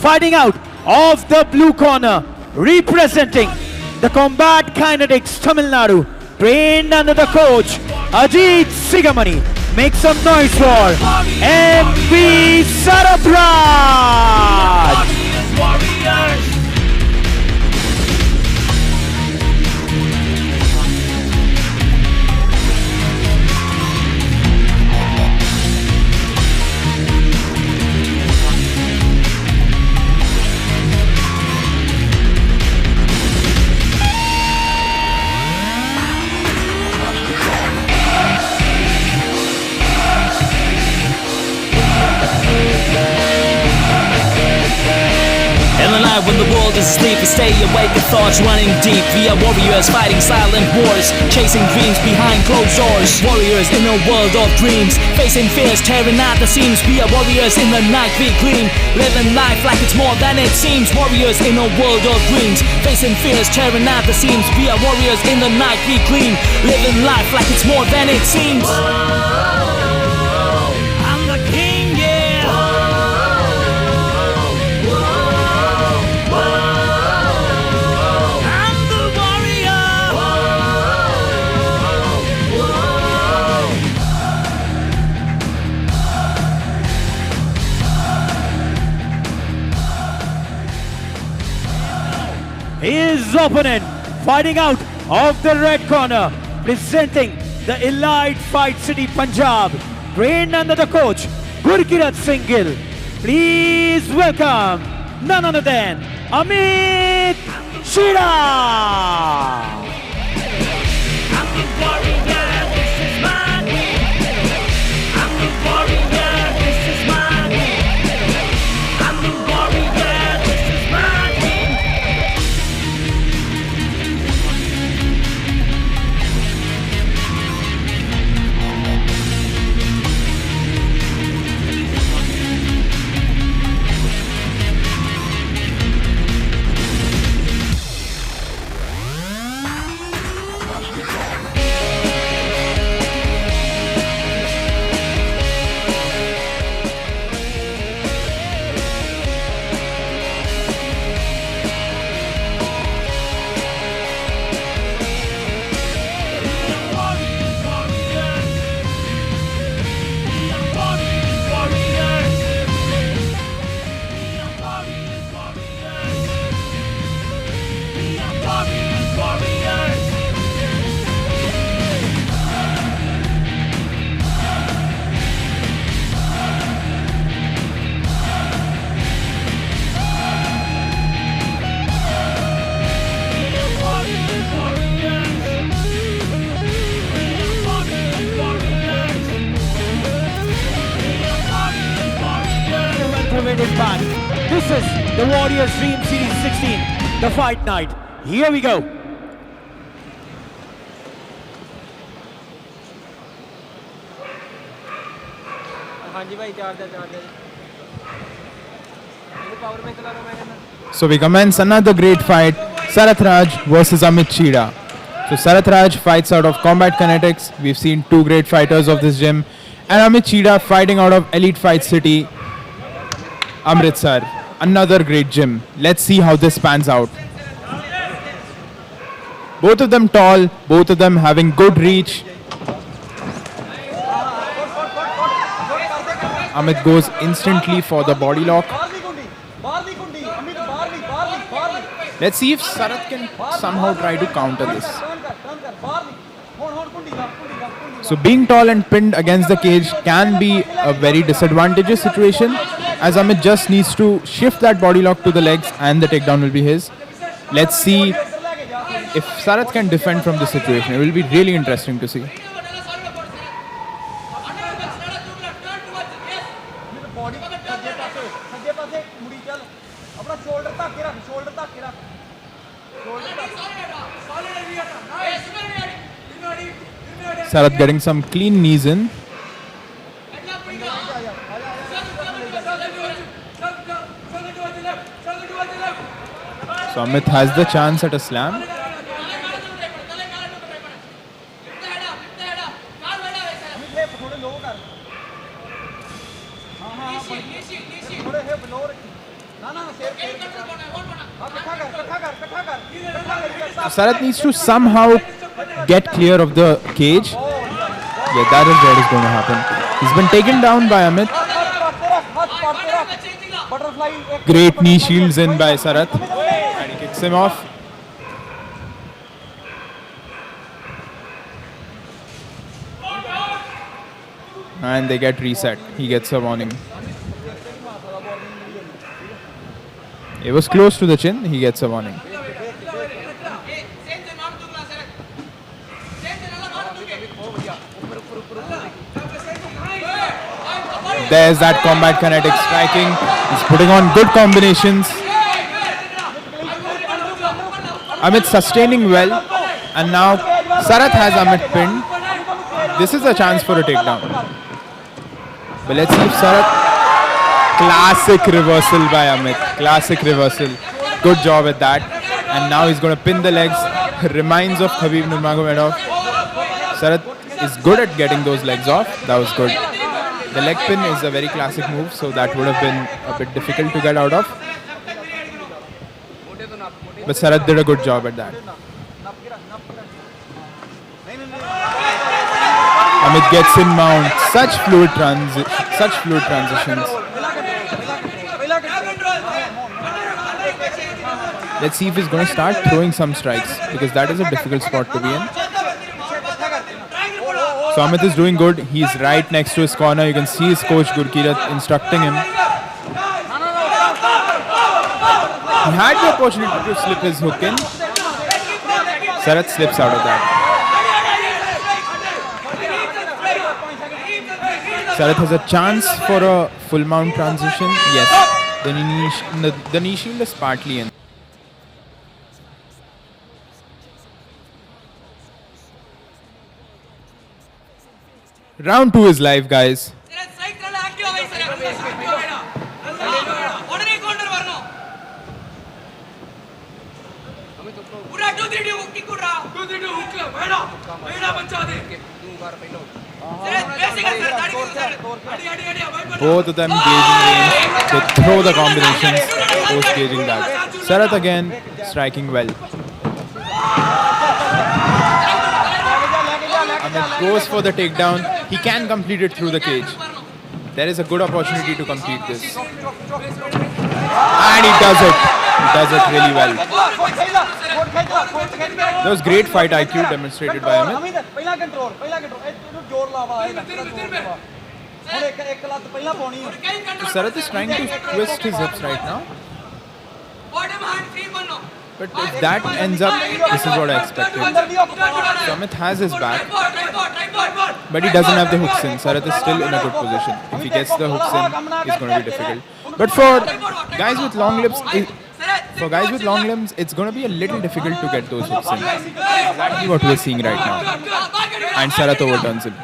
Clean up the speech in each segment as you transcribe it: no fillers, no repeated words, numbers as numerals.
fighting out of the blue corner, representing the Combat Kinetics Tamil Nadu, trained under the coach Ajit Sigamani. Make some noise for MV Sarath. When the world is asleep, we stay awake with thoughts running deep. We are warriors fighting silent wars, chasing dreams behind closed doors. Warriors in a world of dreams, facing fears, tearing at the seams. We are warriors in the night we gleam, living life like it's more than it seems. Warriors in a world of dreams, facing fears, tearing at the seams. We are warriors in the night we gleam, living life like it's more than it seems. I'm the king, yeah. His opponent fighting out of the red corner, presenting the Elite Fight City Punjab, trained under the coach Gurkirat Singh Gill. Please welcome none other than Amit Chheda. Back. This is the Warriors Dream Series 16, the fight night. Here we go. So we commence another great fight, Sarath Raj versus Amit Chheda. So Sarath Raj fights out of Combat Kinetics. We've seen two great fighters of this gym. And Amit Chheda fighting out of Elite Fight City, Amritsar. Another great gym. Let's see how this pans out. Both of them tall, both of them having good reach. Amit goes instantly for the body lock. Let's see if Sarath can somehow try to counter this. So being tall and pinned against the cage can be a very disadvantageous situation, as Amit just needs to shift that body lock to the legs and the takedown will be his. Let's see if Sarath can defend from this situation. It will be really interesting to see. Sarath getting some clean knees in. So Amit has the chance at a slam. So Sarath needs to somehow get clear of the cage. Yeah, that is what is going to happen. He's been taken down by Amit. Great knee shields in by Sarath. And he kicks him off. And they get reset. He gets a warning. It was close to the chin. He gets a warning. There's that combat kinetic striking. He's putting on good combinations. Amit sustaining well. And now Sarath has Amit pinned. This is a chance for a takedown. But let's see if Sarath... Classic reversal by Amit. Classic reversal. Good job at that. And now he's going to pin the legs. Reminds of Khabib Nurmagomedov. Sarath is good at getting those legs off. That was good. The leg pin is a very classic move, so that would have been a bit difficult to get out of. But Sarath did a good job at that. Amit gets in mount. Such fluid transitions. Let's see if he's going to start throwing some strikes, because that is a difficult spot to be in. So Amit is doing good. He's right next to his corner. You can see his coach Gurkirat instructing him. He had the opportunity to slip his hook in. Sarath slips out of that. Sarath has a chance for a full mount transition. Yes, the knee shield is partly in. Round 2 is live, guys. Both of them gauging range. They throw the combinations post gauging that. Sarath again striking well. Amit goes for the takedown. He can complete it through the cage. There is a good opportunity to complete this. And he does it. He does it really well. There was great fight IQ demonstrated by Amit. So Sarath is trying to twist his hips right now. But if that ends up, this is what I expected. So Amit has his back, but he doesn't have the hooks in. Sarath is still in a good position. If he gets the hooks in, it's going to be difficult. But for guys with long limbs, it's going to be a little difficult to get those hooks in. Exactly what we're seeing right now. And Sarath overturns him.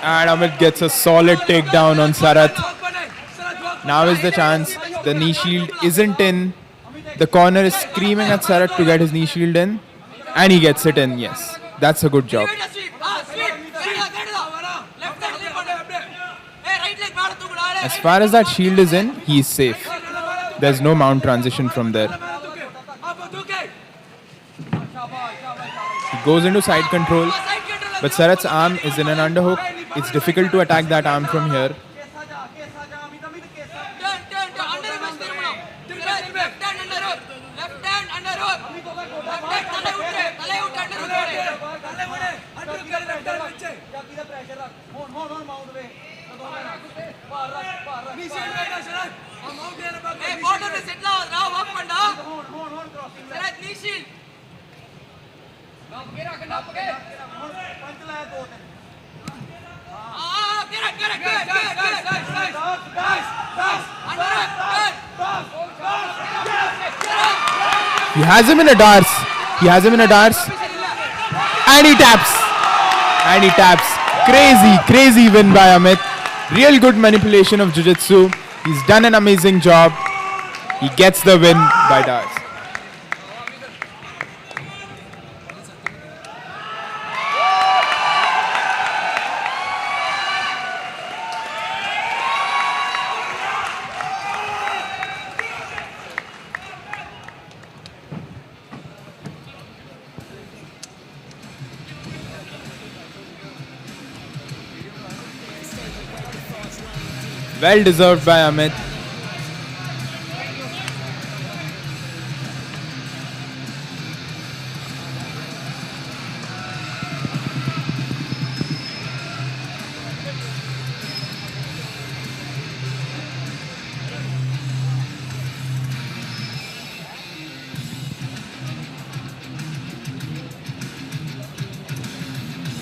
And Amit gets a solid takedown on Sarath. Now is the chance. The knee shield isn't in. The corner is screaming at Sarath to get his knee shield in. And he gets it in, yes. That's a good job. As far as that shield is in, he is safe. There's no mount transition from there. He goes into side control. But Sarath's arm is in an underhook. It's difficult to attack that arm from here. He has him in a darts. And he taps. Crazy win by Amit. Real good manipulation of jiu-jitsu. He's done an amazing job. He gets the win by darts. Well deserved by Amit.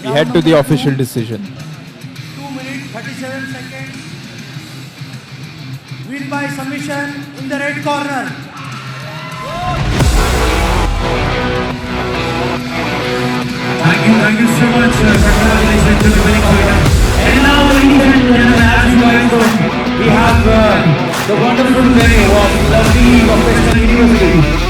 We head to the official decision. 2 minutes 37 seconds. Win by submission in the red corner. Thank you so much, congratulations to the winning fighter. And now, ladies and gentlemen, as you guys know, we have the wonderful venue of lovely Professional University.